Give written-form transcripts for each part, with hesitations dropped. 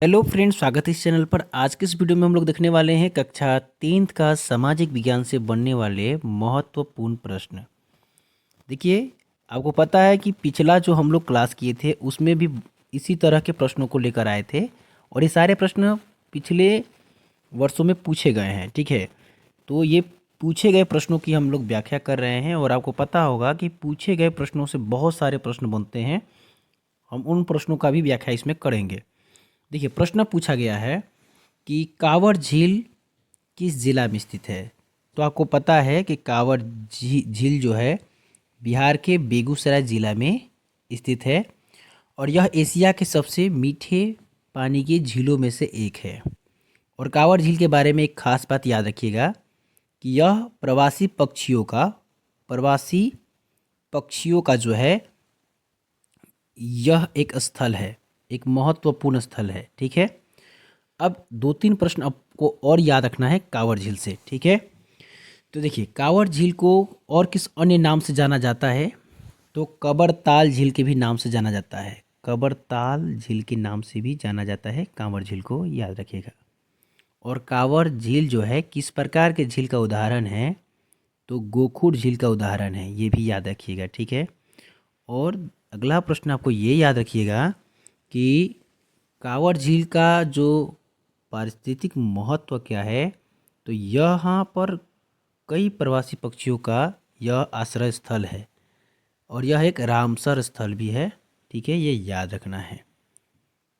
Hello friends, स्वागत है इस चैनल पर। आज के इस वीडियो में हम लोग देखने वाले हैं कक्षा 3 का सामाजिक विज्ञान से बनने वाले महत्वपूर्ण प्रश्न। देखिए, आपको पता है कि पिछला जो हम लोग क्लास किए थे उसमें भी इसी तरह के प्रश्नों को लेकर आए थे और ये सारे प्रश्न पिछले वर्षों में पूछे गए हैं। ठीक है, तो ये पूछे गए प्रश्नों की हम लोग व्याख्या कर रहे हैं और आपको पता होगा कि पूछे गए प्रश्नों से बहुत सारे प्रश्न बनते हैं। हम उन प्रश्नों का भी व्याख्या इसमें करेंगे। देखिए, प्रश्न पूछा गया है कि कांवर झील किस जिला में स्थित है। तो आपको पता है कि कांवर झील जो है बिहार के बेगूसराय जिला में स्थित है और यह एशिया के सबसे मीठे पानी की झीलों में से एक है। और कांवर झील के बारे में एक खास बात याद रखिएगा कि यह प्रवासी पक्षियों का जो है यह एक स्थल है, एक महत्वपूर्ण स्थल है। ठीक है, अब दो तीन प्रश्न आपको और याद रखना है कांवर झील से। ठीक है, तो देखिए, कांवर झील को और किस अन्य नाम से जाना जाता है, तो कबरताल झील के भी नाम से जाना जाता है। कबरताल झील के नाम से भी जाना जाता है कांवर झील को, याद रखिएगा। और कांवर झील जो है किस प्रकार के झील का उदाहरण है, तो गोखुर झील का उदाहरण है, ये भी याद रखिएगा। ठीक है, और अगला प्रश्न आपको ये याद रखिएगा कि कांवर झील का जो पारिस्थितिक महत्व क्या है, तो यहाँ पर कई प्रवासी पक्षियों का यह आश्रय स्थल है और यह एक रामसर स्थल भी है। ठीक है, ये याद रखना है।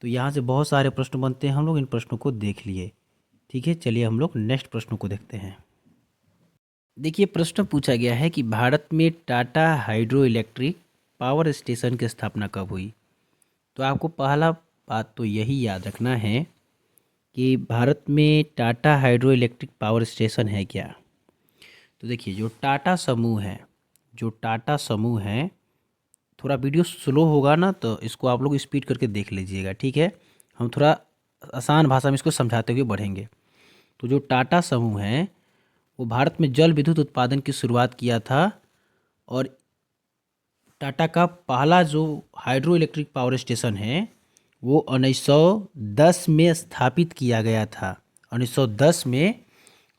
तो यहाँ से बहुत सारे प्रश्न बनते हैं, हम लोग इन प्रश्नों को देख लिए। ठीक है, चलिए हम लोग नेक्स्ट प्रश्न को देखते हैं। देखिए, प्रश्न पूछा गया है कि भारत में Tata hydro electric power station की स्थापना कब हुई। तो आपको पहला बात तो यही याद रखना है कि भारत में Tata hydro electric power station है क्या। तो देखिए, जो टाटा समूह है, थोड़ा वीडियो स्लो होगा ना तो इसको आप लोग स्पीड करके देख लीजिएगा। ठीक है, हम थोड़ा आसान भाषा में इसको समझाते हुए बढ़ेंगे। तो जो टाटा समूह है वो भारत में जल विद्युत उत्पादन की शुरुआत किया था और टाटा का पहला जो हाइड्रो इलेक्ट्रिक पावर स्टेशन है वो 1910 में स्थापित किया गया था। 1910 में,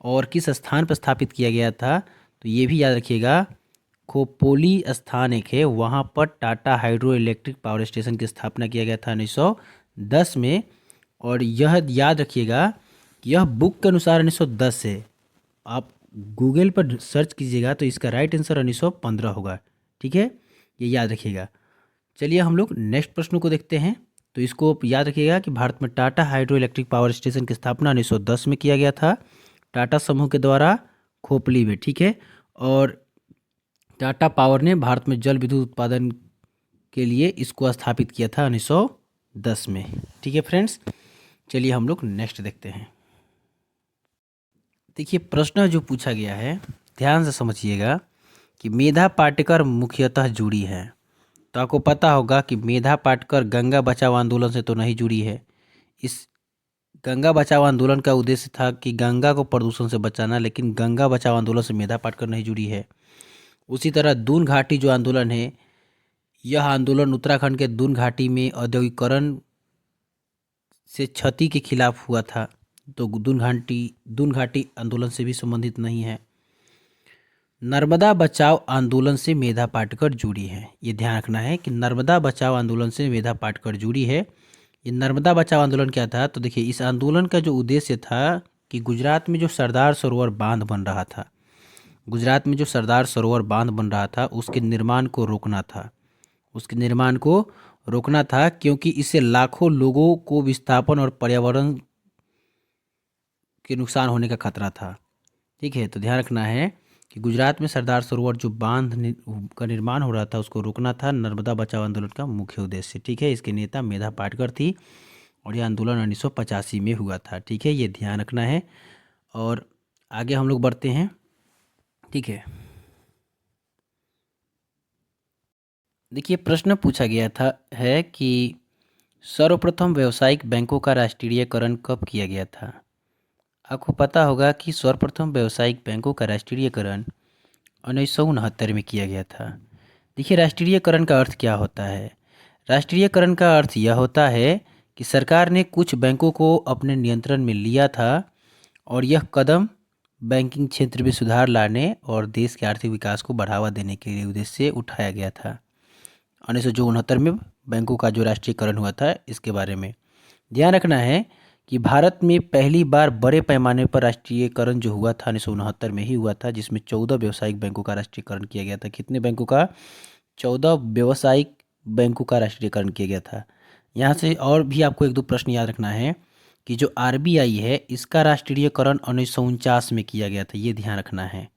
और किस स्थान पर स्थापित किया गया था, तो ये भी याद रखिएगा, खोपोली स्थान एक है, वहाँ पर Tata hydro electric power station की स्थापना किया गया था 1910 में। और यह याद रखिएगा कि यह बुक के अनुसार 1910 है। आप गूगल पर सर्च कीजिएगा तो इसका राइट आंसर 1915 होगा। ठीक है, ये याद रखिएगा। चलिए हम लोग नेक्स्ट प्रश्न को देखते हैं। तो इसको याद रखिएगा कि भारत में Tata hydro electric power station की स्थापना 1910 में किया गया था टाटा समूह के द्वारा, खोपली में। ठीक है, और टाटा पावर ने भारत में जल विद्युत उत्पादन के लिए इसको स्थापित किया था 1910 में। ठीक है फ्रेंड्स, चलिए हम लोग नेक्स्ट देखते हैं। देखिए, प्रश्न जो पूछा गया है ध्यान से समझिएगा कि मेधा पाटकर मुख्यतः जुड़ी है। तो आपको पता होगा कि मेधा पाटकर गंगा बचाओ आंदोलन से तो नहीं जुड़ी है। इस गंगा बचाओ आंदोलन का उद्देश्य था कि गंगा को प्रदूषण से बचाना, लेकिन गंगा बचाओ आंदोलन से मेधा पाटकर नहीं जुड़ी है। उसी तरह दून घाटी जो आंदोलन है, यह आंदोलन उत्तराखंड के दून घाटी में औद्योगिकरण से क्षति के खिलाफ हुआ था, तो दून घाटी आंदोलन से भी संबंधित नहीं है। नर्मदा बचाओ आंदोलन से मेधा पाटकर जुड़ी है, ये ध्यान रखना है कि नर्मदा बचाओ आंदोलन से मेधा पाटकर जुड़ी है। ये नर्मदा बचाओ आंदोलन क्या था, तो देखिए, इस आंदोलन का जो उद्देश्य था कि गुजरात में जो सरदार सरोवर बांध बन रहा था, उसके निर्माण को रोकना था, क्योंकि इससे लाखों लोगों को विस्थापन और पर्यावरण के नुकसान होने का खतरा था। ठीक है, तो ध्यान रखना है कि गुजरात में सरदार सरोवर जो बांध का निर्माण हो रहा था उसको रोकना था नर्मदा बचाओ आंदोलन का मुख्य उद्देश्य। ठीक है, इसके नेता मेधा पाटकर थी और यह आंदोलन 1985 में हुआ था। ठीक है, ये ध्यान रखना है और आगे हम लोग बढ़ते हैं। ठीक है, देखिए, प्रश्न पूछा गया था है कि सर्वप्रथम व्यावसायिक बैंकों का राष्ट्रीयकरण कब किया गया था। आपको पता होगा कि सर्वप्रथम व्यावसायिक बैंकों का राष्ट्रीयकरण 1969 में किया गया था। देखिए, राष्ट्रीयकरण का अर्थ क्या होता है। राष्ट्रीयकरण का अर्थ यह होता है कि सरकार ने कुछ बैंकों को अपने नियंत्रण में लिया था और यह कदम बैंकिंग क्षेत्र में सुधार लाने और देश के आर्थिक विकास को बढ़ावा देने के लिए उद्देश्य से उठाया गया था। 1969 में बैंकों का जो राष्ट्रीयकरण हुआ था, इसके बारे में ध्यान रखना है कि भारत में पहली बार बड़े पैमाने पर राष्ट्रीयकरण जो हुआ था 1969 में ही हुआ था, जिसमें 14 व्यावसायिक बैंकों का राष्ट्रीयकरण किया गया था। कितने बैंकों का? 14 व्यावसायिक बैंकों का राष्ट्रीयकरण किया गया था। यहाँ से और भी आपको एक दो प्रश्न याद रखना है कि जो आरबीआई है, इसका राष्ट्रीयकरण 1949 में किया गया था, ये ध्यान रखना है।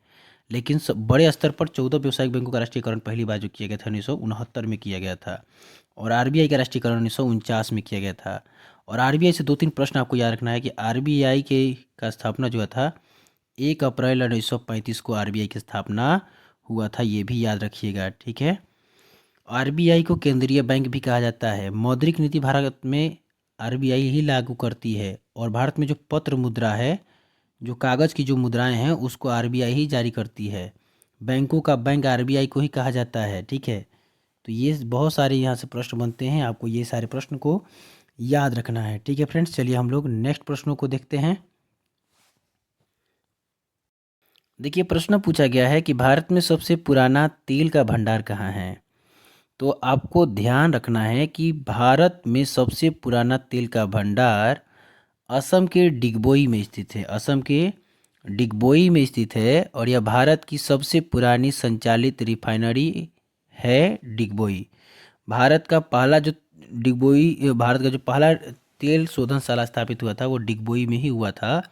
लेकिन बड़े स्तर पर 14 व्यावसायिक बैंकों का राष्ट्रीयकरण पहली बार जो किया गया था 1969 में किया गया था, और आरबीआई का राष्ट्रीयकरण 1949 में किया गया था। और आरबीआई से दो तीन प्रश्न आपको याद रखना है कि आरबीआई के का स्थापना जो था 1 अप्रैल 1935 को आरबीआई की स्थापना हुआ था, ये भी याद रखिएगा, ठीक है। आरबीआई को केंद्रीय बैंक भी कहा जाता है। मौद्रिक नीति भारत में आरबीआई ही लागू करती है, और भारत में जो पत्र मुद्रा है, जो कागज़ की जो मुद्राएं हैं, उसको आरबीआई ही जारी करती है। बैंकों का बैंक आरबीआई को ही कहा जाता है, ठीक है। तो ये बहुत सारे यहाँ से प्रश्न बनते हैं, आपको ये सारे प्रश्न को याद रखना है, ठीक है फ्रेंड्स। चलिए हम लोग नेक्स्ट प्रश्नों को देखते हैं। देखिए, प्रश्न पूछा गया है कि भारत में सबसे पुराना तेल का भंडार कहाँ है। तो आपको ध्यान रखना है कि भारत में सबसे पुराना तेल का भंडार असम के डिगबोई में स्थित है। असम के डिगबोई में स्थित है, और यह भारत की सबसे पुरानी संचालित रिफाइनरी है डिगबोई। भारत का पहला जो भारत का जो पहला तेल शोधनशाला स्थापित हुआ था, वो डिगबोई में ही हुआ था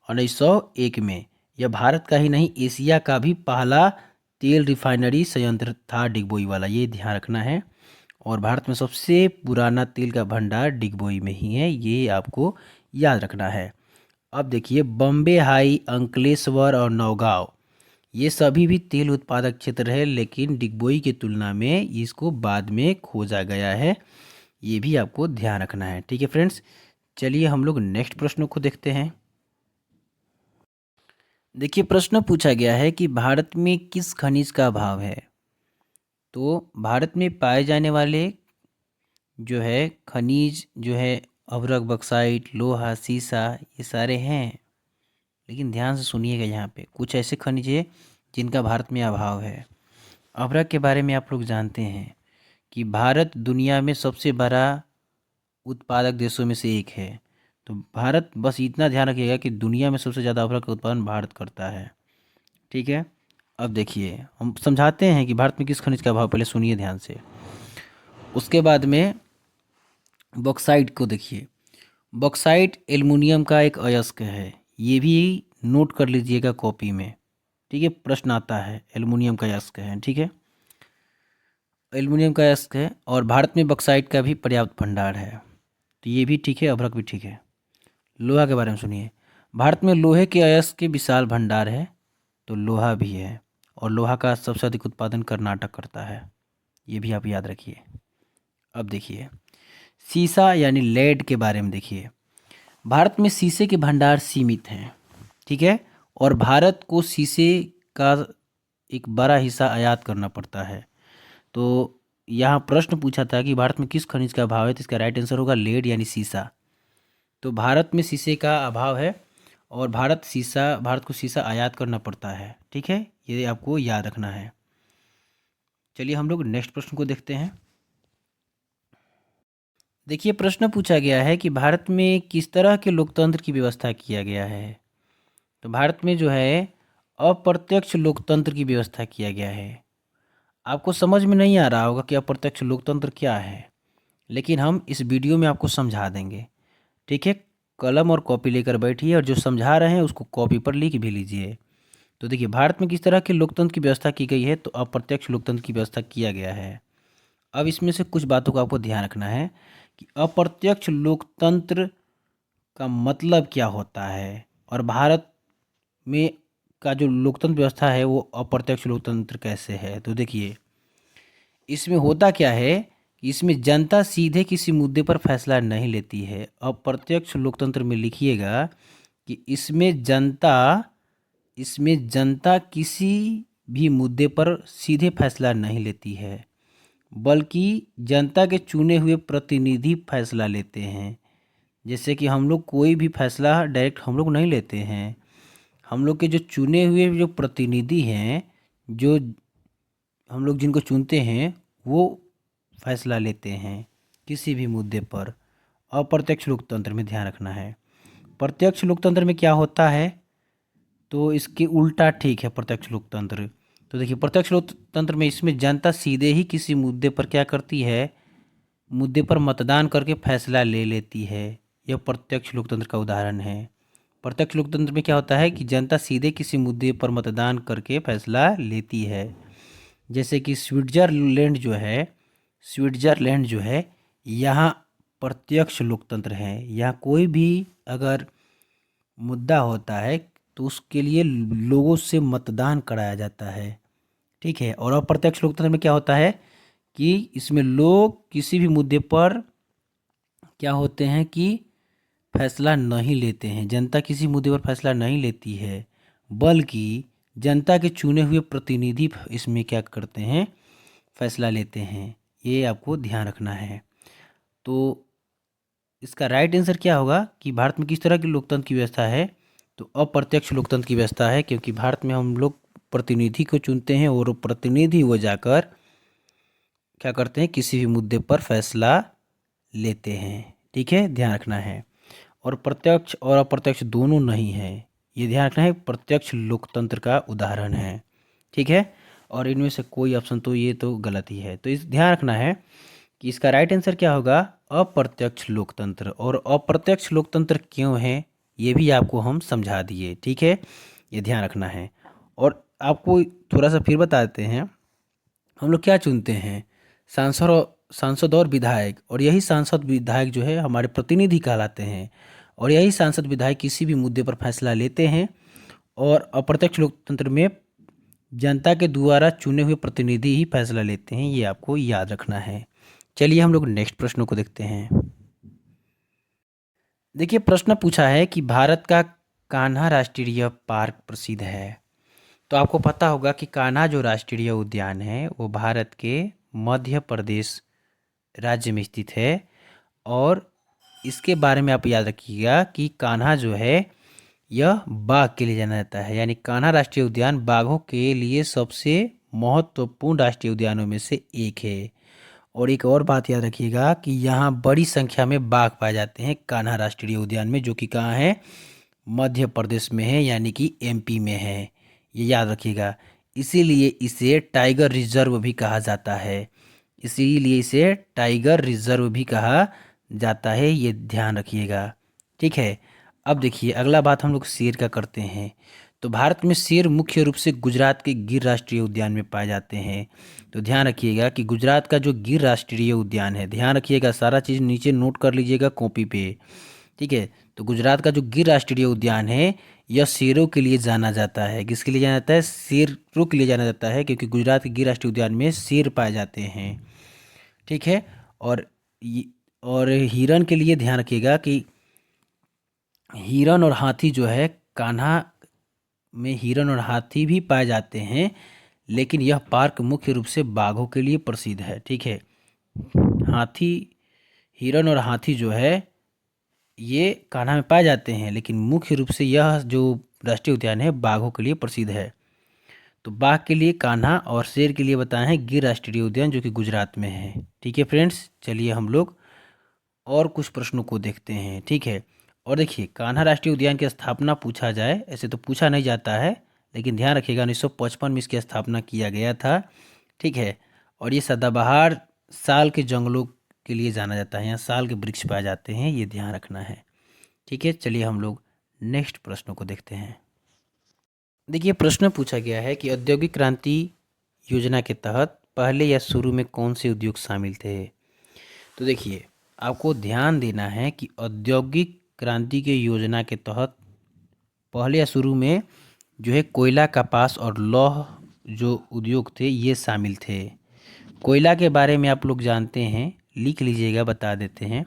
1901 में। यह भारत का ही नहीं, एशिया का भी पहला तेल रिफाइनरी संयंत्र था डिगबोई वाला, ये ध्यान रखना है। और भारत में सबसे पुराना तेल का भंडार डिगबोई में ही है, ये आपको याद रखना है। अब देखिए, बॉम्बे हाई, अंकलेश्वर और नौगांव, ये सभी भी तेल उत्पादक क्षेत्र है, लेकिन डिगबोई की तुलना में इसको बाद में खोजा गया है, ये भी आपको ध्यान रखना है, ठीक है फ्रेंड्स। चलिए हम लोग नेक्स्ट प्रश्नों को देखते हैं। देखिए, प्रश्न पूछा गया है कि भारत में किस खनिज का अभाव है। तो भारत में पाए जाने वाले जो है खनिज जो है अभ्रक, बक्साइट, लोहा, सीसा, ये सारे हैं। लेकिन ध्यान से सुनिएगा, यहाँ पे कुछ ऐसे खनिज है जिनका भारत में अभाव है। अभ्रक के बारे में आप लोग जानते हैं कि भारत दुनिया में सबसे बड़ा उत्पादक देशों में से एक है। तो भारत, बस इतना ध्यान रखिएगा कि दुनिया में सबसे ज़्यादा अभ्रक का उत्पादन भारत करता है, ठीक है। अब देखिए, हम समझाते हैं कि भारत में किस खनिज का अभाव, पहले सुनिए ध्यान से। उसके बाद में बॉक्साइट को देखिए। बॉक्साइट एल्युमिनियम का एक अयस्क है, ये भी नोट कर लीजिएगा कॉपी में, ठीक है। प्रश्न आता है, एल्युमिनियम का अयस्क है, ठीक है, एल्युमिनियम का अयस्क है। और भारत में बॉक्साइट का भी पर्याप्त भंडार है, तो ये भी ठीक है, अभ्रक भी ठीक है। लोहा के बारे में सुनिए। भारत में लोहे के अयस्क के विशाल भंडार है, तो लोहा भी है, और लोहा का सबसे अधिक उत्पादन कर्नाटक करता है, ये भी आप याद रखिए। अब देखिए, सीसा यानी लेड के बारे में देखिए। भारत में शीशे के भंडार सीमित हैं, ठीक है, और भारत को शीशे का एक बड़ा हिस्सा आयात करना पड़ता है। तो यहाँ प्रश्न पूछा था कि भारत में किस खनिज का अभाव है, तो इसका राइट आंसर होगा लेड यानी सीसा। तो भारत में शीशे का अभाव है, और भारत को शीशा आयात करना पड़ता है, ठीक है, ये आपको याद रखना है। चलिए हम लोग नेक्स्ट प्रश्न को देखते हैं। देखिए, प्रश्न पूछा गया है कि भारत में किस तरह के लोकतंत्र की व्यवस्था किया गया है। तो भारत में जो है अप्रत्यक्ष लोकतंत्र की व्यवस्था किया गया है। आपको समझ में नहीं आ रहा होगा कि अप्रत्यक्ष लोकतंत्र क्या है, लेकिन हम इस वीडियो में आपको समझा देंगे, ठीक है। कलम और कॉपी लेकर बैठिए, और जो समझा रहे हैं उसको कॉपी पर लिख भी लीजिए। तो देखिए, भारत में किस तरह के लोकतंत्र की व्यवस्था की गई है, तो अप्रत्यक्ष लोकतंत्र की व्यवस्था किया गया है। अब इसमें से कुछ बातों का आपको ध्यान रखना है कि अप्रत्यक्ष लोकतंत्र का मतलब क्या होता है, और भारत में का जो लोकतंत्र व्यवस्था है वो अप्रत्यक्ष लोकतंत्र कैसे है। तो देखिए, इसमें होता क्या है कि इसमें जनता सीधे किसी मुद्दे पर फैसला नहीं लेती है। अप्रत्यक्ष लोकतंत्र में लिखिएगा कि इसमें जनता किसी भी मुद्दे पर सीधे फैसला नहीं लेती है। बल्कि जनता के चुने हुए प्रतिनिधि फैसला लेते हैं। जैसे कि हम लोग कोई भी फैसला डायरेक्ट हम लोग नहीं लेते हैं, हम लोग के जो चुने हुए जो प्रतिनिधि हैं, जो हम लोग जिनको चुनते हैं, वो फैसला लेते हैं किसी भी मुद्दे पर। अप्रत्यक्ष लोकतंत्र में ध्यान रखना है। प्रत्यक्ष लोकतंत्र में क्या होता है, तो इसके उल्टा ठीक है प्रत्यक्ष लोकतंत्र। तो देखिए प्रत्यक्ष लोकतंत्र में इसमें जनता सीधे ही किसी मुद्दे पर क्या करती है, मुद्दे पर मतदान करके फैसला ले लेती है। यह प्रत्यक्ष लोकतंत्र का उदाहरण है। प्रत्यक्ष लोकतंत्र में क्या होता है कि जनता सीधे किसी मुद्दे पर मतदान करके फैसला लेती है। जैसे कि स्विट्जरलैंड जो है यहाँ प्रत्यक्ष लोकतंत्र है। यहाँ कोई भी अगर मुद्दा होता है तो उसके लिए लोगों से मतदान कराया जाता है, ठीक है। और अप्रत्यक्ष लोकतंत्र में क्या होता है कि इसमें लोग किसी भी मुद्दे पर क्या होते हैं कि फैसला नहीं लेते हैं, जनता किसी मुद्दे पर फैसला नहीं लेती है, बल्कि जनता के चुने हुए प्रतिनिधि इसमें क्या करते हैं, फैसला लेते हैं। ये आपको ध्यान रखना है। तो इसका राइट आंसर क्या होगा कि भारत में किस तरह की लोकतंत्र की व्यवस्था है, तो अप्रत्यक्ष लोकतंत्र की व्यवस्था है, क्योंकि भारत में हम लोग प्रतिनिधि को चुनते हैं और प्रतिनिधि वो जाकर क्या करते हैं, किसी भी मुद्दे पर फैसला लेते हैं, ठीक है, ध्यान रखना है। और प्रत्यक्ष और अप्रत्यक्ष दोनों नहीं है, ये ध्यान रखना है, प्रत्यक्ष लोकतंत्र का उदाहरण है, ठीक है। और इनमें से कोई ऑप्शन तो ये तो गलत ही है। तो इस ध्यान रखना है कि इसका राइट आंसर क्या होगा, अप्रत्यक्ष लोकतंत्र। और अप्रत्यक्ष लोकतंत्र क्यों है ये भी आपको हम समझा दिए, ठीक है, ये ध्यान रखना है। और आपको थोड़ा सा फिर बता देते हैं, हम लोग क्या चुनते हैं, सांसद और विधायक, और यही सांसद विधायक जो है हमारे प्रतिनिधि कहलाते हैं। और यही सांसद विधायक किसी भी मुद्दे पर फैसला लेते हैं। और अप्रत्यक्ष लोकतंत्र में जनता के द्वारा चुने हुए प्रतिनिधि ही फैसला लेते हैं, ये आपको याद रखना है। चलिए हम लोग नेक्स्ट प्रश्नों को देखते हैं। देखिए प्रश्न पूछा है कि भारत का कान्हा राष्ट्रीय पार्क प्रसिद्ध है। तो आपको पता होगा कि कान्हा जो राष्ट्रीय उद्यान है वो भारत के मध्य प्रदेश राज्य में स्थित है। और इसके बारे में आप याद रखिएगा कि कान्हा जो है यह बाघ के लिए जाना जाता है, यानी कान्हा राष्ट्रीय उद्यान बाघों के लिए सबसे महत्वपूर्ण राष्ट्रीय उद्यानों में से एक है। और एक और बात याद रखिएगा कि यहाँ बड़ी संख्या में बाघ पाए जाते हैं कान्हा राष्ट्रीय उद्यान में, जो कि कहाँ है, मध्य प्रदेश में है, यानी कि एमपी में है, ये याद रखिएगा। इसीलिए इसे टाइगर रिजर्व भी कहा जाता है, इसीलिए इसे टाइगर रिजर्व भी कहा जाता है, ये ध्यान रखिएगा, ठीक है। अब देखिए अगला बात हम लोग शेर का करते हैं। तो भारत में शेर मुख्य रूप से गुजरात के गिर राष्ट्रीय उद्यान में पाए जाते हैं। तो ध्यान रखिएगा कि गुजरात का जो गिर राष्ट्रीय उद्यान है, ध्यान रखिएगा, सारा चीज़ नीचे नोट कर लीजिएगा कॉपी पे, ठीक है। तो गुजरात का जो गिर राष्ट्रीय उद्यान है यह शेरों के लिए जाना जाता है। किसके लिए जाना जाता है, शेरों के लिए जाना जाता है, क्योंकि गुजरात के गिर राष्ट्रीय उद्यान में शेर पाए जाते हैं, ठीक है। और और हिरन के लिए ध्यान रखिएगा कि हिरन और हाथी जो है, कान्हा में हिरन और हाथी भी पाए जाते हैं, लेकिन यह पार्क मुख्य रूप से बाघों के लिए प्रसिद्ध है, ठीक है। हाथी, हिरन और हाथी जो है ये कान्हा में पाए जाते हैं, लेकिन मुख्य रूप से यह जो राष्ट्रीय उद्यान है बाघों के लिए प्रसिद्ध है। तो बाघ के लिए कान्हा और शेर के लिए बताए हैं गिर राष्ट्रीय उद्यान, जो कि गुजरात में है, ठीक है फ्रेंड्स। चलिए हम लोग और कुछ प्रश्नों को देखते हैं, ठीक है। और देखिए कान्हा राष्ट्रीय उद्यान की स्थापना पूछा जाए, ऐसे तो पूछा नहीं जाता है, लेकिन ध्यान रखिएगा 1955 में इसकी स्थापना किया गया था, ठीक है। और ये सदाबहार साल के जंगलों के लिए जाना जाता है, यहाँ साल के वृक्ष पाए जाते हैं, ये ध्यान रखना है, ठीक है। चलिए हम लोग नेक्स्ट प्रश्नों को देखते हैं। देखिए प्रश्न पूछा गया है कि औद्योगिक क्रांति योजना के तहत पहले या शुरू में कौन से उद्योग शामिल थे। तो देखिए आपको ध्यान देना है कि औद्योगिक क्रांति के योजना के तहत पहले या शुरू में जो है कोयला, कपास और लौह जो उद्योग थे ये शामिल थे। कोयला के बारे में आप लोग जानते हैं, लिख लीजिएगा, बता देते हैं।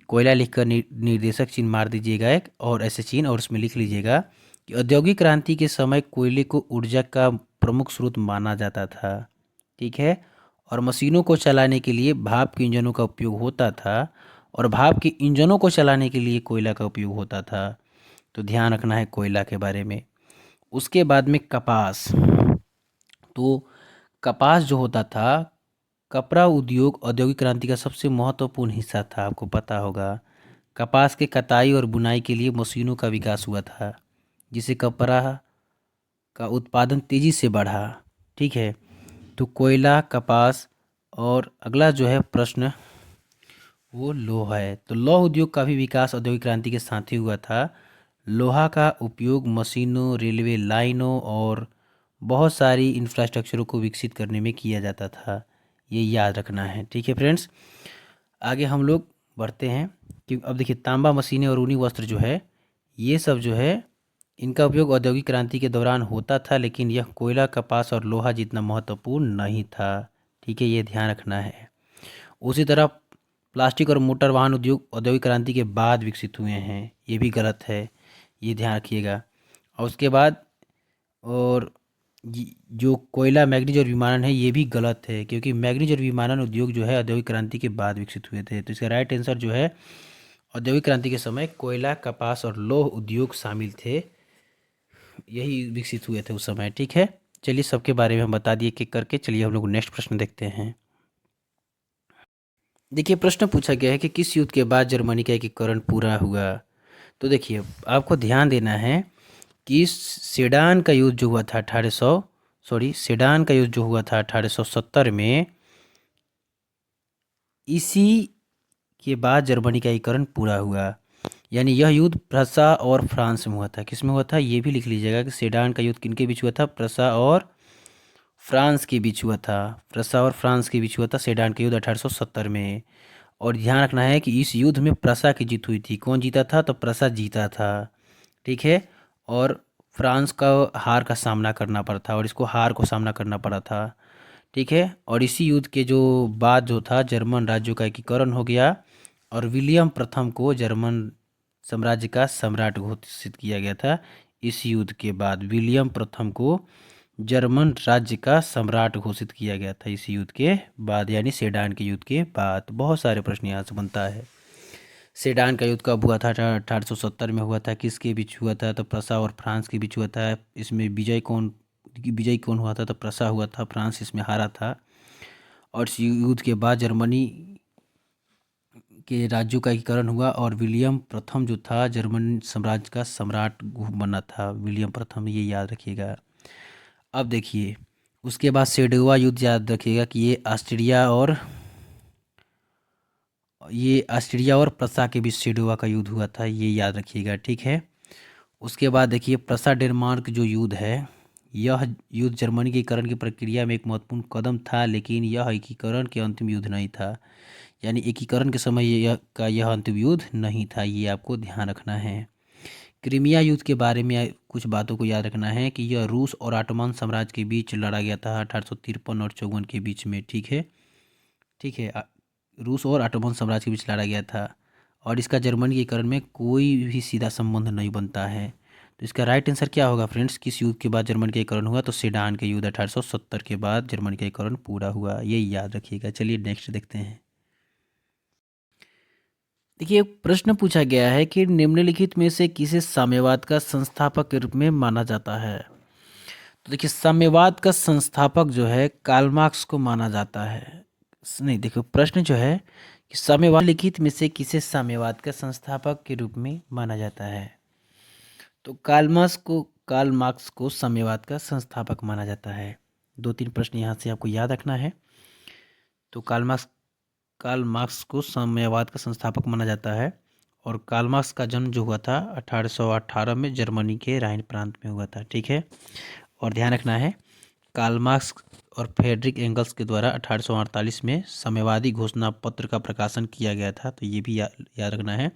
कोयला लिखकर निर्देशक चिन्ह मार दीजिएगा एक, और ऐसे चिन्ह, और उसमें लिख लीजिएगा कि औद्योगिक क्रांति के समय कोयले को ऊर्जा का प्रमुख स्रोत माना जाता था, ठीक है। और मशीनों को चलाने के लिए भाप के इंजनों का उपयोग होता था और भाप के इंजनों को चलाने के लिए कोयला का उपयोग होता था। तो ध्यान रखना है कोयला के बारे में। उसके बाद में कपास। तो कपास जो होता था, कपड़ा उद्योग औद्योगिक क्रांति का सबसे महत्वपूर्ण हिस्सा था, आपको पता होगा। कपास के कताई और बुनाई के लिए मशीनों का विकास हुआ था, जिससे कपड़ा का उत्पादन तेजी से बढ़ा। ठीक है, तो कोयला, कपास, और अगला जो है प्रश्न वो लोहा है। तो लौह उद्योग का भी विकास औद्योगिक क्रांति के साथ ही हुआ था। लोहा का उपयोग मशीनों, रेलवे लाइनों और बहुत सारी इंफ्रास्ट्रक्चरों को विकसित करने में किया जाता था। ये याद रखना है। ठीक है फ्रेंड्स, आगे हम लोग बढ़ते हैं कि अब देखिए तांबा मशीनें और ऊनी वस्त्र जो है, ये सब जो है इनका उपयोग औद्योगिक क्रांति के दौरान होता था, लेकिन यह कोयला, कपास और लोहा जितना महत्वपूर्ण नहीं था। ठीक है, ये ध्यान रखना है। उसी तरह प्लास्टिक और मोटर वाहन उद्योग औद्योगिक क्रांति के बाद विकसित हुए हैं, ये भी गलत है, ये ध्यान रखिएगा। और उसके बाद और जो कोयला, मैग्नीज और विमानन है, ये भी गलत है, क्योंकि मैग्नीज और विमानन उद्योग जो है औद्योगिक क्रांति के बाद विकसित हुए थे। तो इसका राइट आंसर जो है, औद्योगिक क्रांति के समय कोयला, कपास और लौह उद्योग शामिल थे, यही विकसित हुए थे उस समय। ठीक है, चलिए सबके बारे में हम बता दिए एक-एक करके। चलिए हम लोग नेक्स्ट प्रश्न देखते हैं। देखिए प्रश्न पूछा गया है कि किस युद्ध के बाद जर्मनी का एकीकरण पूरा हुआ। तो देखिए आपको ध्यान देना है कि सेडान का युद्ध जो हुआ था 1870 में, इसी के बाद जर्मनी का एकीकरण पूरा हुआ। यानी यह युद्ध प्रसा और फ्रांस में हुआ था। किस में हुआ था, ये भी लिख लीजिएगा कि सेडान का युद्ध किनके बीच हुआ था, प्रसा और फ्रांस के बीच हुआ था। प्रसा और फ्रांस के बीच हुआ था सेडान का युद्ध 1870 में। और ध्यान रखना है कि इस युद्ध में प्रसा की जीत हुई थी। कौन जीता था, तो प्रसा जीता था। ठीक है, और फ्रांस का हार का सामना करना पड़ा था, और इसको हार को सामना करना पड़ा था। ठीक है, और इसी युद्ध के जो बाद जो था जर्मन राज्यों का एकीकरण हो गया और विलियम प्रथम को जर्मन साम्राज्य का सम्राट घोषित किया गया था। इस युद्ध के बाद विलियम प्रथम को जर्मन राज्य का सम्राट घोषित किया गया था इस युद्ध के बाद, यानी सेडान के युद्ध के बाद। बहुत सारे प्रश्न यहाँ से बनता है। सेडान का युद्ध कब हुआ था, 1870 में हुआ था। किसके बीच हुआ था, तो प्रसा और फ्रांस के बीच हुआ था। इसमें विजयी कौन हुआ था, तो प्रसा हुआ था, फ्रांस इसमें हारा था। और इस युद्ध के बाद जर्मनी के राज्यों का एकीकरण हुआ और विलियम प्रथम जो था जर्मन साम्राज्य का सम्राट बना था, विलियम प्रथम, ये याद रखिएगा। अब देखिए उसके बाद सेडोवा युद्ध याद रखिएगा कि ये ऑस्ट्रिया और प्रसा के बीच सेडोवा का युद्ध हुआ था, ये याद रखिएगा। ठीक है, उसके बाद देखिए प्रसा डेनमार्क जो युद्ध है, यह युद्ध जर्मनी के एकीकरण की प्रक्रिया में एक महत्वपूर्ण कदम था, लेकिन यह एकीकरण के अंतिम युद्ध नहीं था। यानी एकीकरण के समय यह अंतिम युद्ध नहीं था, ये आपको ध्यान रखना है। क्रीमिया युद्ध के बारे में कुछ बातों को याद रखना है कि यह रूस और ऑटोमन साम्राज्य के बीच लड़ा गया था 1853 और 54 के बीच में। ठीक है, ठीक है, रूस और ऑटोमन साम्राज्य के बीच लड़ा गया था, और इसका जर्मनी के एकीकरण में कोई भी सीधा संबंध नहीं बनता है। तो इसका राइट आंसर क्या होगा फ्रेंड्स, किस युद्ध के बाद जर्मनी का एकीकरण हुआ, तो सेडान के युद्ध 1870 के बाद जर्मनी का एकीकरण पूरा हुआ, ये याद रखिएगा। चलिए नेक्स्ट देखते हैं। देखिए प्रश्न पूछा गया है कि निम्नलिखित में से किसे साम्यवाद का संस्थापक के रूप में माना जाता है। तो देखिए साम्यवाद का संस्थापक जो है कार्ल मार्क्स को माना जाता है। नहीं, देखो प्रश्न जो है कि साम्यवाद लिखित में से किसे साम्यवाद का संस्थापक के रूप में माना जाता है। तो कार्ल मार्क्स को साम्यवाद का संस्थापक माना जाता है। 2-3 प्रश्न यहाँ से आपको याद रखना है। तो कार्ल मार्क्स को साम्यवाद का संस्थापक माना जाता है, और कार्ल मार्क्स का जन्म जो हुआ था 1818 में जर्मनी के राइन प्रांत में हुआ था। ठीक है, और ध्यान रखना है कार्ल मार्क्स और फ्रेडरिक एंगल्स के द्वारा 1848 में साम्यवादी घोषणा पत्र का प्रकाशन किया गया था। तो ये भी याद रखना है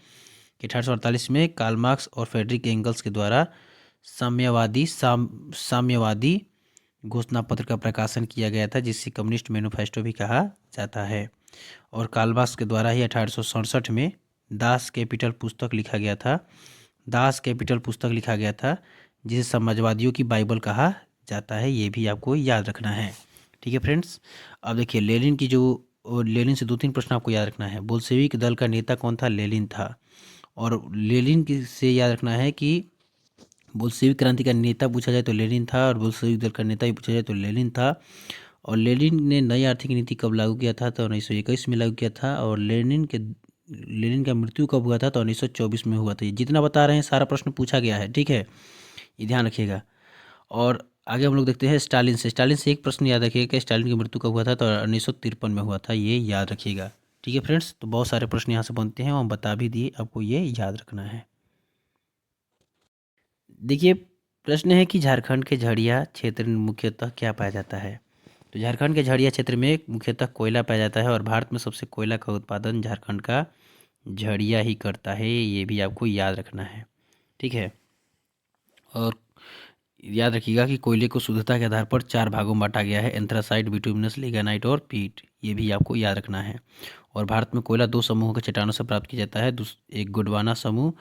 कि 1848 में कार्ल मार्क्स और फ्रेडरिक एंगल्स के द्वारा साम्यवादी घोषणा पत्र का प्रकाशन किया गया था, जिससे कम्युनिस्ट मैनिफेस्टो भी कहा जाता है। और कार्ल मार्क्स के द्वारा ही 1867 में दास कैपिटल पुस्तक लिखा गया था। जिसे समाजवादियों की बाइबल कहा जाता है, ये भी आपको याद रखना है। ठीक है फ्रेंड्स। अब देखिए लेनिन की जो, और लेनिन से 2-3 प्रश्न आपको याद रखना है। बोल्शेविक दल का नेता कौन था? लेनिन था। और लेनिन की से याद रखना है कि बोल्शेविक क्रांति का नेता पूछा जाए तो लेनिन था, और बोल्शेविक दल का नेता भी पूछा जाए तो लेनिन था। और लेनिन ने नई आर्थिक नीति कब लागू किया था? तो 1921 में लागू किया था। और लेनिन का मृत्यु कब हुआ था? तो 1924 में हुआ था। ये जितना बता रहे हैं सारा प्रश्न पूछा गया है, ठीक है, ये ध्यान रखिएगा। और आगे हम लोग देखते हैं स्टालिन से। स्टालिन से एक प्रश्न याद रखिएगा कि स्टालिन की मृत्यु कब हुआ था? तो 1953 में हुआ था, ये याद रखिएगा। ठीक है फ्रेंड्स, तो बहुत सारे प्रश्न यहाँ से बनते हैं और हम बता भी दिए, आपको ये याद रखना है। देखिए प्रश्न है कि झारखंड के झड़िया क्षेत्र में मुख्यतः क्या पाया जाता है? तो झारखंड के झड़िया क्षेत्र में मुख्यतः कोयला पाया जाता है, और भारत में सबसे कोयला का उत्पादन झारखंड का झड़िया ही करता है, ये भी आपको याद रखना है। ठीक है, और याद रखिएगा कि कोयले को शुद्धता के आधार पर 4 भागों में बांटा गया है, एंथ्रासाइट, बिटुमिनस, लिग्नाइट और पीट, ये भी आपको याद रखना है। और भारत में कोयला 2 समूहों के चट्टानों से प्राप्त किया जाता है, एक गोंडवाना समूह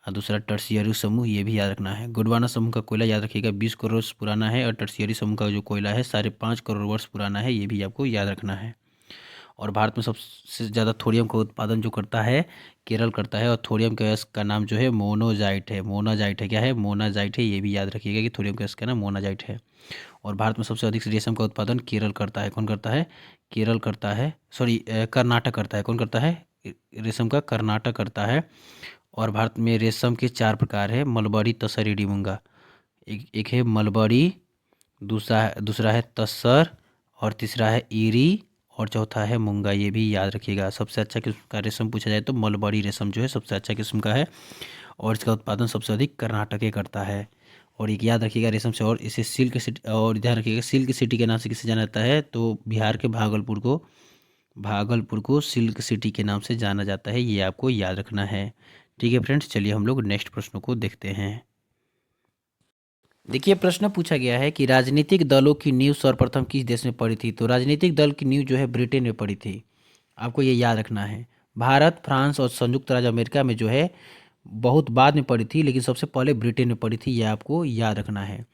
और दूसरा टर्शियरी समूह, ये भी याद रखना है। गोंडवाना समूह का कोयला याद रखिएगा 20 करोड़ वर्ष पुराना है, और टर्शियरी समूह का जो कोयला है 5.5 करोड़ वर्ष पुराना है, ये भी आपको याद रखना है। और भारत में सबसे ज़्यादा थोरियम का उत्पादन जो करता है केरल करता है, और थोरियम के अयस्क का नाम जो है मोनाजाइट है। मोनाजाइट है, क्या है? मोनाजाइट है, ये भी याद रखिएगा कि थोरियम के अयस्क का नाम मोनाजाइट है। और भारत में सबसे अधिक रेशम का उत्पादन केरल करता है। कौन करता है? केरल करता है, सॉरी कर्नाटक करता है। कौन करता है? रेशम का कर्नाटक करता है। और भारत में रेशम के 4 प्रकार है, मलबरी, तसर, ईडी, मूंगा। एक है मलबरी, दूसरा है तसर, और तीसरा है ईरी, और चौथा है मूंगा, ये भी याद रखिएगा। सबसे अच्छा किस्म का रेशम पूछा जाए तो मलबरी रेशम जो है सबसे अच्छा किस्म का है, और इसका उत्पादन सबसे अधिक कर्नाटक के करता है। और एक याद रखिएगा रेशम से, और इसे सिल्क सिटी, और ध्यान रखिएगा सिल्क सिटी के नाम से किसे जाना जाता है? तो बिहार के भागलपुर को सिल्क सिटी के नाम से जाना जाता है, ये आपको याद रखना है। ठीक है फ्रेंड्स, चलिए हम लोग नेक्स्ट प्रश्न को देखते हैं। देखिए प्रश्न पूछा गया है कि राजनीतिक दलों की नींव सर्वप्रथम किस देश में पड़ी थी? तो राजनीतिक दल की नींव जो है ब्रिटेन में पड़ी थी, आपको ये याद रखना है। भारत, फ्रांस और संयुक्त राज्य अमेरिका में जो है बहुत बाद में पड़ी थी, लेकिन सबसे पहले ब्रिटेन में पड़ी थी, ये आपको याद रखना है।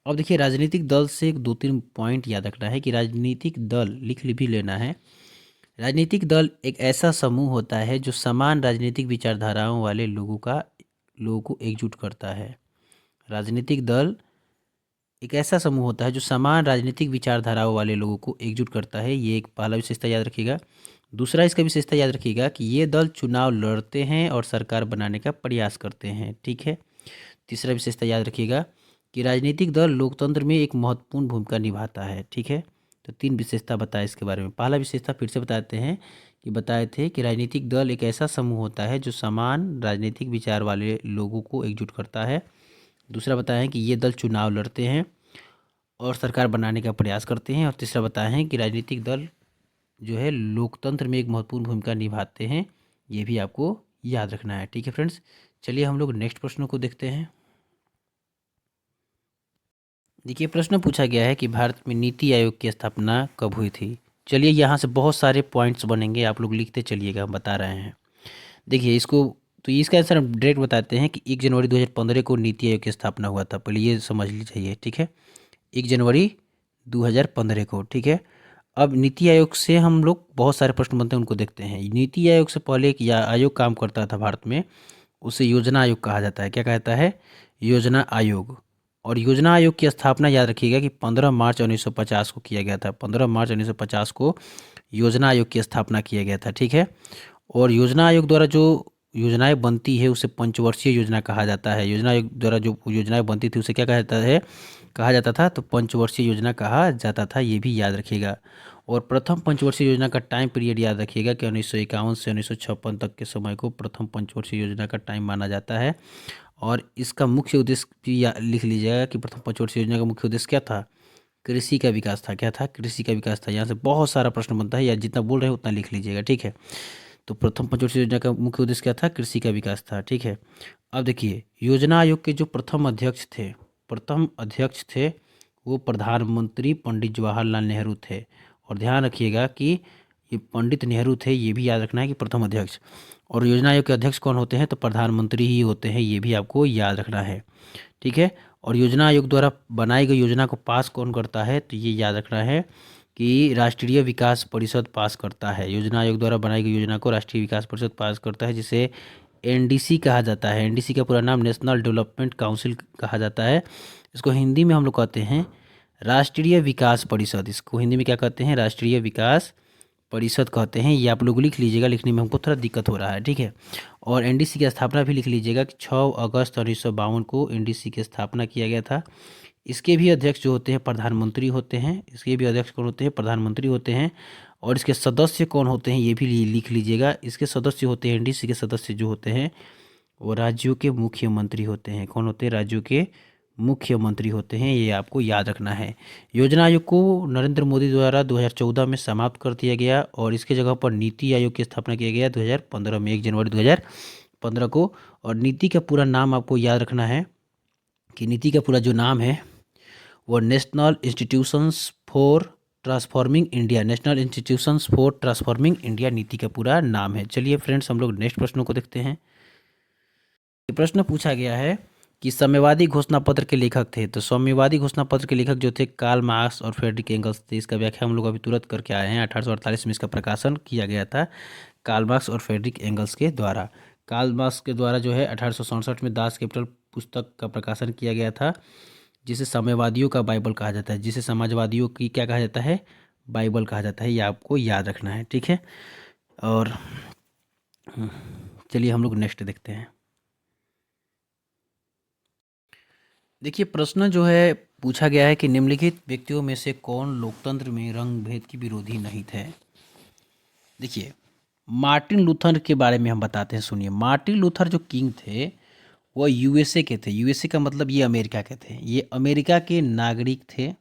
अब देखिए राजनीतिक दल से एक 2-3 पॉइंट याद रखना है कि राजनीतिक दल लिख भी लेना है। राजनीतिक दल एक ऐसा समूह होता है जो समान राजनीतिक विचारधाराओं वाले लोगों को एकजुट करता है। राजनीतिक दल एक ऐसा समूह होता है जो समान राजनीतिक विचारधाराओं वाले लोगों को एकजुट करता है, ये एक पहला विशेषता याद रखिएगा। दूसरा इसका विशेषता याद रखिएगा कि ये दल चुनाव लड़ते हैं और सरकार बनाने का प्रयास करते हैं। ठीक है, तीसरा विशेषता याद रखिएगा कि राजनीतिक दल लोकतंत्र में एक महत्वपूर्ण भूमिका निभाता है। ठीक है, तो 3 विशेषता बताए इसके बारे में। पहला विशेषता फिर से बताते हैं कि बताए थे कि राजनीतिक दल एक ऐसा समूह होता है जो समान राजनीतिक विचार वाले लोगों को एकजुट करता है। दूसरा बताया है कि ये दल चुनाव लड़ते हैं और सरकार बनाने का प्रयास करते हैं। और तीसरा बताया है कि राजनीतिक दल जो है लोकतंत्र में एक महत्वपूर्ण भूमिका निभाते हैं, ये भी आपको याद रखना है। ठीक है फ्रेंड्स, चलिए हम लोग नेक्स्ट प्रश्न को देखते हैं। देखिए प्रश्न पूछा गया है कि भारत में नीति आयोग की स्थापना कब हुई थी? चलिए यहाँ से बहुत सारे पॉइंट्स बनेंगे, आप लोग लिखते चलिएगा, हम बता रहे हैं। देखिए इसको, तो इसका आंसर हम डायरेक्ट बताते हैं कि 1 जनवरी 2015 को नीति आयोग की स्थापना हुआ था। पहले ये समझ लीजिए, ठीक है, 1 जनवरी 2015 को। ठीक है, अब नीति आयोग से हम लोग बहुत सारे प्रश्न बनते हैं, उनको देखते हैं। नीति आयोग से पहले एक आयोग काम करता था भारत में, उसे योजना आयोग कहा जाता है। क्या कहता है? योजना आयोग। और योजना आयोग की स्थापना याद रखिएगा कि 15 मार्च 1950 को किया गया था। 15 मार्च 1950 को योजना आयोग की स्थापना किया गया था। ठीक है, और योजना आयोग द्वारा जो योजनाएं बनती है उसे पंचवर्षीय योजना कहा जाता है। योजना आयोग द्वारा जो योजनाएं बनती थी उसे क्या कहा जाता था? तो पंचवर्षीय योजना कहा जाता था, ये भी याद रखिएगा। और प्रथम पंचवर्षीय योजना का टाइम पीरियड याद रखिएगा कि 1951 से 1956 तक के समय को प्रथम पंचवर्षीय योजना का टाइम माना जाता है। और इसका मुख्य उद्देश्य भी लिख लीजिएगा कि प्रथम पंचवर्षीय योजना का मुख्य उद्देश्य क्या था? कृषि का विकास था। क्या था? कृषि का विकास था। यहाँ से बहुत सारा प्रश्न बनता है, या जितना बोल रहे हैं उतना लिख लीजिएगा। ठीक है, तो प्रथम पंचवर्षीय योजना का मुख्य उद्देश्य क्या था? कृषि का विकास था। ठीक है, अब देखिए योजना आयोग के जो प्रथम अध्यक्ष थे वो प्रधानमंत्री पंडित जवाहरलाल नेहरू थे। और ध्यान रखिएगा कि ये पंडित नेहरू थे, ये भी याद रखना है कि प्रथम अध्यक्ष। और योजना आयोग के अध्यक्ष कौन होते हैं? तो प्रधानमंत्री ही होते हैं, ये भी आपको याद रखना है। ठीक है, और योजना आयोग द्वारा बनाई गई योजना को पास कौन करता है? तो ये याद रखना है कि राष्ट्रीय विकास परिषद पास करता है। योजना आयोग द्वारा बनाई गई योजना को राष्ट्रीय विकास परिषद पास करता है, जिसे एनडीसी कहा जाता है। एनडीसी का पूरा नाम नेशनल डेवलपमेंट काउंसिल कहा जाता है। इसको हिंदी में हम लोग कहते हैं राष्ट्रीय विकास परिषद। इसको हिंदी में क्या कहते हैं? राष्ट्रीय विकास परिषद कहते हैं। ये आप लोग लिख लीजिएगा, लिखने में हमको थोड़ा दिक्कत हो रहा है, ठीक है। और एनडीसी की स्थापना भी लिख लीजिएगा कि 6 अगस्त 1952 को एनडीसी की स्थापना किया गया था। इसके भी अध्यक्ष जो होते हैं प्रधानमंत्री होते हैं। इसके भी अध्यक्ष कौन होते हैं? प्रधानमंत्री होते हैं। और इसके सदस्य कौन होते हैं ये भी लिख लीजिएगा। इसके सदस्य होते हैं, एनडीसी के सदस्य जो होते हैं वो राज्यों के मुख्यमंत्री होते हैं। कौन होते हैं? राज्यों के मुख्यमंत्री होते हैं। ये आपको याद रखना है। योजना आयोग को नरेंद्र मोदी द्वारा 2014 में समाप्त कर दिया गया और इसके जगह पर नीति आयोग की स्थापना किया गया 2015 में, 1 जनवरी 2015 को। और नीति का पूरा नाम आपको याद रखना है कि नीति का पूरा जो नाम है वो national institutions for transforming India, national institutions for transforming India नीति का पूरा नाम है। चलिए फ्रेंड्स, हम लोग नेक्स्ट प्रश्नों को देखते हैं। ये प्रश्न पूछा गया है कि साम्यवादी घोषणा पत्र के लेखक थे। तो साम्यवादी घोषणा पत्र के लेखक जो थे कार्ल मार्क्स और फ्रेडरिक एंगल्स थे। इसका व्याख्या हम लोग अभी तुरंत करके आए हैं। 1848 में इसका प्रकाशन किया गया था कार्ल मार्क्स और फ्रेडरिक एंगल्स के द्वारा। कार्ल मार्क्स के द्वारा जो है 1867 में दास कैपिटल पुस्तक का प्रकाशन किया गया था, जिसे साम्यवादियों का बाइबल कहा जाता है, जिसे समाजवादियों की क्या कहा जाता है? बाइबल कहा जाता है। ये आपको याद रखना है, ठीक है। और चलिए हम लोग नेक्स्ट देखते हैं। देखिए प्रश्न जो है पूछा गया है कि निम्नलिखित व्यक्तियों में से कौन लोकतंत्र में रंग भेद की विरोधी नहीं थे। देखिए मार्टिन लूथर के बारे में हम बताते हैं, सुनिए। मार्टिन लूथर जो किंग थे वो यूएसए के थे। यूएसए का मतलब ये अमेरिका के थे। ये अमेरिका के नागरिक थे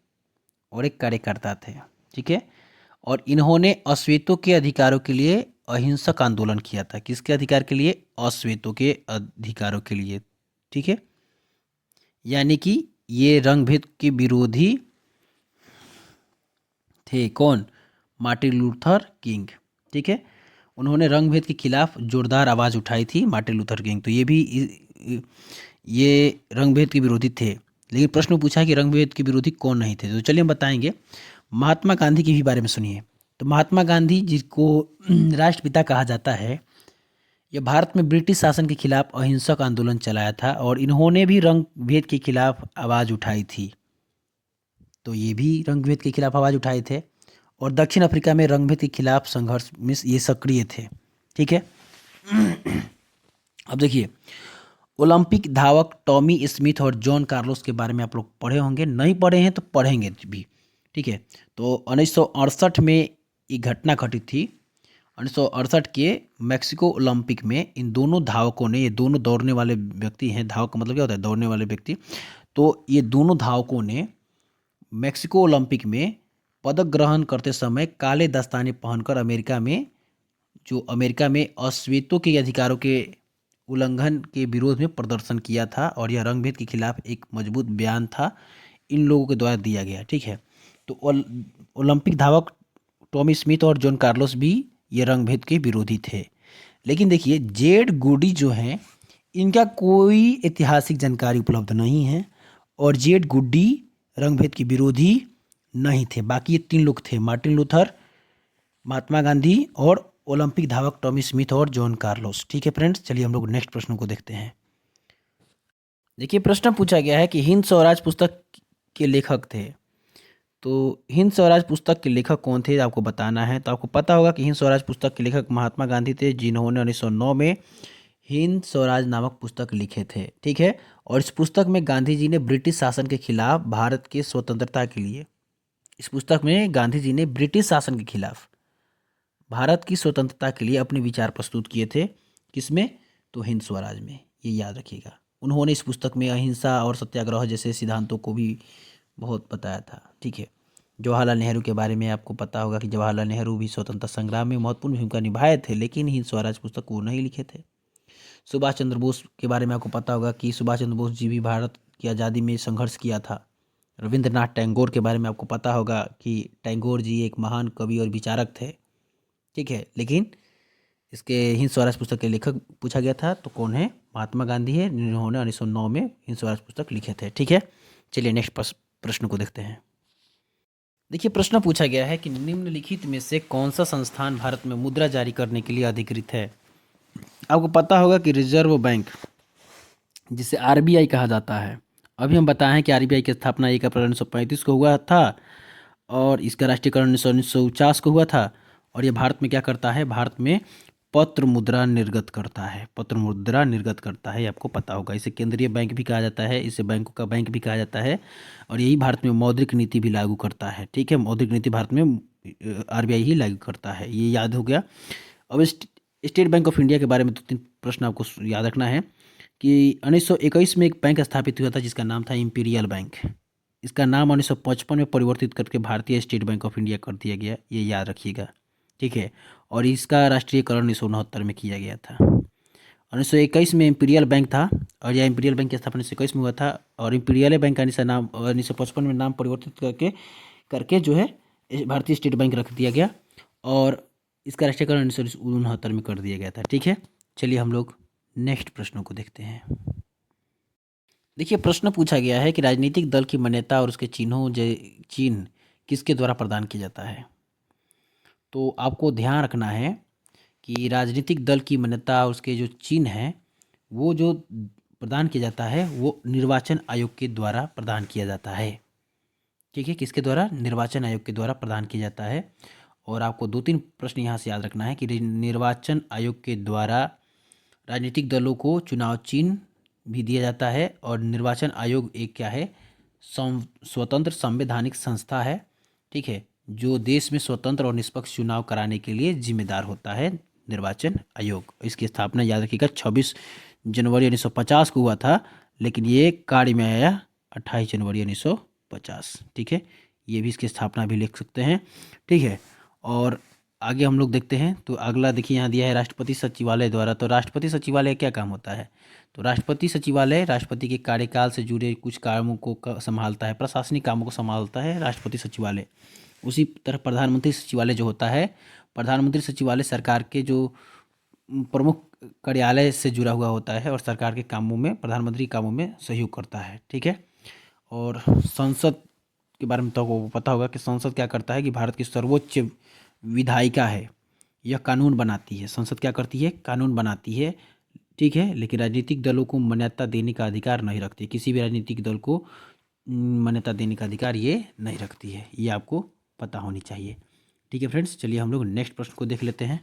और एक कार्यकर्ता थे, ठीक है। और इन्होंने अश्वेतों के अधिकारों के लिए अहिंसक आंदोलन किया था। किसके अधिकार के लिए? अश्वेतों के अधिकारों के लिए, ठीक है। यानी कि ये रंग भेद के विरोधी थे। कौन? मार्टिन लूथर किंग, ठीक है। उन्होंने रंग भेद के खिलाफ जोरदार आवाज़ उठाई थी, मार्टिन लूथर किंग। तो ये रंग भेद के विरोधी थे। लेकिन प्रश्न पूछा है कि रंग भेद के विरोधी कौन नहीं थे। तो चलिए हम बताएंगे। महात्मा गांधी के भी बारे में सुनिए। तो महात्मा गांधी जिसको राष्ट्रपिता कहा जाता है, यह भारत में ब्रिटिश शासन के खिलाफ अहिंसक आंदोलन चलाया था और इन्होंने भी रंग भेद के खिलाफ आवाज़ उठाई थी। तो ये भी रंग भेद के खिलाफ आवाज़ उठाए थे। और दक्षिण अफ्रीका में रंग भेद के खिलाफ संघर्ष में ये सक्रिय थे, ठीक है। अब देखिए ओलंपिक धावक टॉमी स्मिथ और जॉन कार्लोस के बारे में आप लोग पढ़े होंगे, नहीं पढ़े हैं तो पढ़ेंगे भी, ठीक है। तो 1968 में ये घटना घटित थी। 1968 के मैक्सिको ओलंपिक में इन दोनों धावकों ने, ये दोनों दौड़ने वाले व्यक्ति हैं, धावक का मतलब क्या होता है? दौड़ने वाले व्यक्ति। तो ये दोनों धावकों ने मैक्सिको ओलंपिक में पदक ग्रहण करते समय काले दस्ताने पहनकर अमेरिका में अश्वेतों के अधिकारों के उल्लंघन के विरोध में प्रदर्शन किया था। और यह रंगभेद के खिलाफ एक मजबूत बयान था, इन लोगों के द्वारा दिया गया, ठीक है। तो ओलंपिक धावक टॉमी स्मिथ और जॉन कार्लोस भी ये रंगभेद के विरोधी थे। लेकिन देखिए जेड गुडी जो हैं, इनका कोई ऐतिहासिक जानकारी उपलब्ध नहीं है और जेड गुडी रंगभेद के विरोधी नहीं थे। बाकी ये 3 लोग थे, मार्टिन लूथर, महात्मा गांधी और ओलंपिक धावक टॉमी स्मिथ और जॉन कार्लोस, ठीक है फ्रेंड्स। चलिए हम लोग नेक्स्ट प्रश्न को देखते हैं। देखिए प्रश्न पूछा गया है कि हिंद स्वराज पुस्तक के लेखक थे। तो हिंद स्वराज पुस्तक के लेखक कौन थे आपको बताना है। तो आपको पता होगा कि हिंद स्वराज पुस्तक के लेखक महात्मा गांधी थे, जिन्होंने 1909 में हिंद स्वराज नामक पुस्तक लिखे थे, ठीक है। और इस पुस्तक में गांधी जी ने ब्रिटिश शासन के खिलाफ भारत की स्वतंत्रता के लिए, इस पुस्तक में गांधी जी ने ब्रिटिश शासन के खिलाफ भारत की स्वतंत्रता के लिए अपने विचार प्रस्तुत किए थे। किसमें? तो हिंद स्वराज में, ये याद रखिएगा। उन्होंने इस पुस्तक में अहिंसा और सत्याग्रह जैसे सिद्धांतों को भी बहुत बताया था, ठीक है। जवाहरलाल नेहरू के बारे में आपको पता होगा कि जवाहरलाल नेहरू भी स्वतंत्रता संग्राम में महत्वपूर्ण भूमिका निभाए थे, लेकिन हिंद स्वराज पुस्तक वो नहीं लिखे थे। सुभाष चंद्र बोस के बारे में आपको पता होगा कि सुभाष चंद्र बोस जी भी भारत की आज़ादी में संघर्ष किया था। रविंद्रनाथ टैगोर के बारे में आपको पता होगा कि टैगोर जी एक महान कवि और विचारक थे, ठीक है। लेकिन इसके हिंद स्वराज पुस्तक के लेखक पूछा गया था तो कौन है? महात्मा गांधी है, जिन्होंने 1909 में हिंद स्वराज पुस्तक लिखे थे, ठीक है। चलिए नेक्स्ट प्रश्न को देखते हैं। देखिए, प्रश्न पूछा गया है कि निम्नलिखित में से कौन सा संस्थान भारत में मुद्रा जारी करने के लिए अधिकृत है। आपको पता होगा कि रिजर्व बैंक, जिसे आरबीआई कहा जाता है, अभी हम बताएं कि आरबीआई की स्थापना 1 अप्रैल 1935 को हुआ था और इसका राष्ट्रीयकरण 1949 को हुआ था। और ये भारत में क्या करता है, भारत में पत्र मुद्रा निर्गत करता है, पत्र मुद्रा निर्गत करता है, ये आपको पता होगा। इसे केंद्रीय बैंक भी कहा जाता है, इसे बैंकों का बैंक भी कहा जाता है। और यही भारत में मौद्रिक नीति भी लागू करता है। ठीक है, मौद्रिक नीति भारत में आरबीआई ही लागू करता है, ये याद हो गया। अब स्टेट बैंक ऑफ इंडिया के बारे में 2-3 प्रश्न आपको याद रखना है कि 1921 में एक बैंक स्थापित हुआ था जिसका नाम था इंपीरियल बैंक। इसका नाम 1955 में परिवर्तित करके भारतीय स्टेट बैंक ऑफ इंडिया कर दिया गया, ये याद रखिएगा। ठीक है, और इसका राष्ट्रीयकरण 1969 में किया गया था। 1921 में इंपीरियल बैंक था और यह इंपीरियल बैंक की स्थापना 1921 में हुआ था। और इंपीरियल बैंक का नाम 1955 में नाम परिवर्तित करके करके जो है भारतीय स्टेट बैंक रख दिया गया और इसका राष्ट्रीयकरण 1969 में कर दिया गया था। ठीक है, चलिए हम लोग नेक्स्ट प्रश्नों को देखते हैं। देखिए, प्रश्न पूछा गया है कि राजनीतिक दल की मान्यता और उसके चिन्ह किसके द्वारा प्रदान किया जाता है। तो आपको ध्यान रखना है कि राजनीतिक दल की मान्यता और उसके जो चिन्ह हैं वो जो प्रदान किया जाता है वो निर्वाचन आयोग के द्वारा प्रदान किया जाता है। ठीक है, किसके द्वारा, निर्वाचन आयोग के द्वारा प्रदान किया जाता है। और आपको 2-3 प्रश्न यहाँ से याद रखना है कि निर्वाचन आयोग के द्वारा राजनीतिक दलों को चुनाव चिन्ह भी दिया जाता है। और निर्वाचन आयोग एक क्या है, स्वतंत्र संवैधानिक संस्था है। ठीक है, जो देश में स्वतंत्र और निष्पक्ष चुनाव कराने के लिए जिम्मेदार होता है निर्वाचन आयोग। इसकी स्थापना याद रखिएगा 26 जनवरी 1950 को हुआ था, लेकिन ये कार्य में आया 28 जनवरी 1950। ठीक है, ये भी इसकी स्थापना भी लिख सकते हैं। ठीक है, और आगे हम लोग देखते हैं। तो अगला देखिए यहाँ दिया है राष्ट्रपति सचिवालय द्वारा। तो राष्ट्रपति सचिवालय क्या काम होता है, तो राष्ट्रपति सचिवालय राष्ट्रपति के कार्यकाल से जुड़े कुछ कामों को संभालता है, प्रशासनिक कामों को संभालता है राष्ट्रपति सचिवालय। उसी तरह प्रधानमंत्री सचिवालय जो होता है, प्रधानमंत्री सचिवालय सरकार के जो प्रमुख कार्यालय से जुड़ा हुआ होता है और सरकार के कामों में, प्रधानमंत्री कामों में सहयोग करता है। ठीक है, और संसद के बारे में तो आपको पता होगा कि संसद क्या करता है कि भारत की सर्वोच्च विधायिका है, यह कानून बनाती है। संसद क्या करती है, कानून बनाती है। ठीक है, लेकिन राजनीतिक दलों को मान्यता देने का अधिकार नहीं रखती, किसी भी राजनीतिक दल को मान्यता देने का अधिकार ये नहीं रखती है, ये आपको पता होनी चाहिए। ठीक है फ्रेंड्स, चलिए हम लोग नेक्स्ट प्रश्न को देख लेते हैं।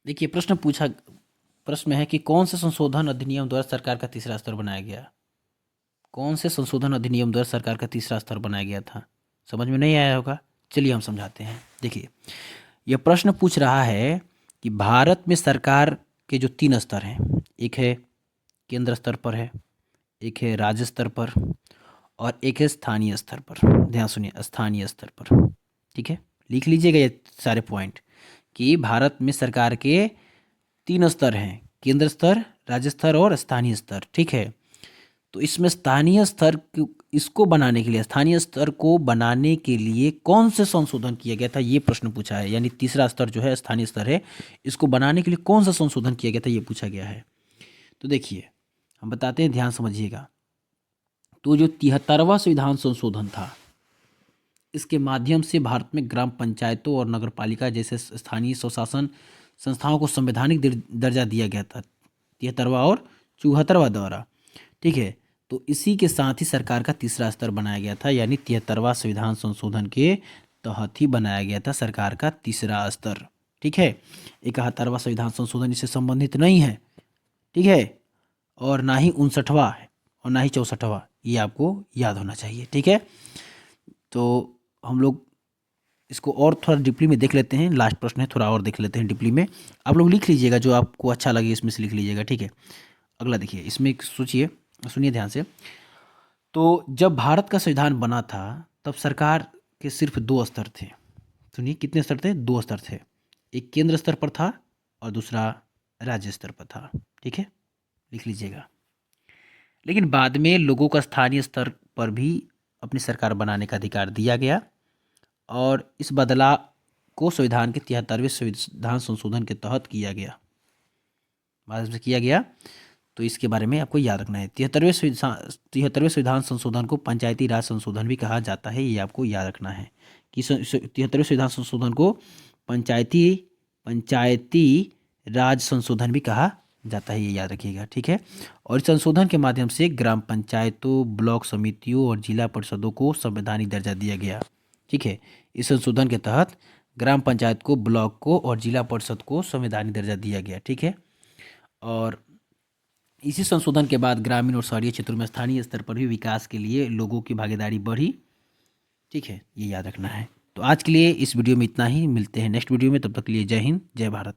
देखिए, प्रश्न है कि कौन से संशोधन अधिनियम द्वारा सरकार का तीसरा स्तर बनाया गया। कौन से संशोधन अधिनियम द्वारा सरकार का तीसरा स्तर बनाया गया था, समझ में नहीं आया होगा, चलिए हम समझाते हैं। देखिए, यह प्रश्न पूछ रहा है कि भारत में सरकार के जो 3 स्तर हैं, एक है केंद्र स्तर पर है, एक है राज्य स्तर पर और एक है स्थानीय स्तर पर। ध्यान सुनिए, स्थानीय स्तर पर। ठीक है, लिख लीजिएगा ये सारे पॉइंट कि भारत में सरकार के 3 स्तर हैं, केंद्र स्तर, राज्य स्तर और स्थानीय स्तर। ठीक है, तो इसमें स्थानीय स्तर इसको बनाने के लिए, स्थानीय स्तर को बनाने के लिए कौन से संशोधन किया गया था, ये प्रश्न पूछा है। यानी तीसरा स्तर जो है स्थानीय स्तर है, इसको बनाने के लिए कौन सा संशोधन किया गया था, ये पूछा गया है। तो देखिए हम बताते हैं, ध्यान समझिएगा। तो जो 73वां संविधान संशोधन था, इसके माध्यम से भारत में ग्राम पंचायतों और नगरपालिका जैसे स्थानीय स्वशासन संस्थाओं को संवैधानिक दर्जा दिया गया था, 73वां और 74वां द्वारा। ठीक है, तो इसी के साथ ही सरकार का तीसरा स्तर बनाया गया था, यानी 73वां संविधान संशोधन के तहत ही बनाया गया था सरकार का तीसरा स्तर। ठीक है, 71वां संविधान संशोधन इससे संबंधित नहीं है। ठीक है, और ना ही 59वां है और ना ही 64वां, ये आपको याद होना चाहिए। ठीक है, तो हम लोग इसको और थोड़ा डीपली में देख लेते हैं। लास्ट प्रश्न है, थोड़ा और देख लेते हैं डीपली में। आप लोग लिख लीजिएगा, जो आपको अच्छा लगे इसमें से लिख लीजिएगा। ठीक है, अगला देखिए, इसमें सोचिए, सुनिए ध्यान से। तो जब भारत का संविधान बना था तब सरकार के सिर्फ 2 स्तर थे। सुनिए, कितने स्तर थे, 2 स्तर थे। एक केंद्र स्तर पर था और दूसरा राज्य स्तर पर था। ठीक है, लिख लीजिएगा। लेकिन बाद में लोगों का स्थानीय स्तर पर भी अपनी सरकार बनाने का अधिकार दिया गया और इस बदलाव को संविधान के 73वें संविधान संशोधन के तहत किया गया, बाद में किया गया। तो इसके बारे में आपको याद रखना है। 73वें संविधान संशोधन को पंचायती राज संशोधन भी कहा जाता है, ये आपको याद रखना है कि 73वें संविधान संशोधन को पंचायती पंचायती राज संशोधन भी कहा जाता है, ये याद रखिएगा, ठीक है। और इस संशोधन के माध्यम से ग्राम पंचायतों, ब्लॉक समितियों और जिला परिषदों को संवैधानिक दर्जा दिया गया, ठीक है। इस संशोधन के तहत ग्राम पंचायत को, ब्लॉक को और जिला परिषद को संवैधानिक दर्जा दिया गया, ठीक है। और इसी संशोधन के बाद ग्रामीण और शहरी क्षेत्रों में स्थानीय स्तर पर भी विकास के लिए लोगों की भागीदारी बढ़ी, ठीक है, ये याद रखना है। तो आज के लिए इस वीडियो में इतना ही, मिलते हैं नेक्स्ट वीडियो में, तब तक के लिए जय हिंद, जय भारत।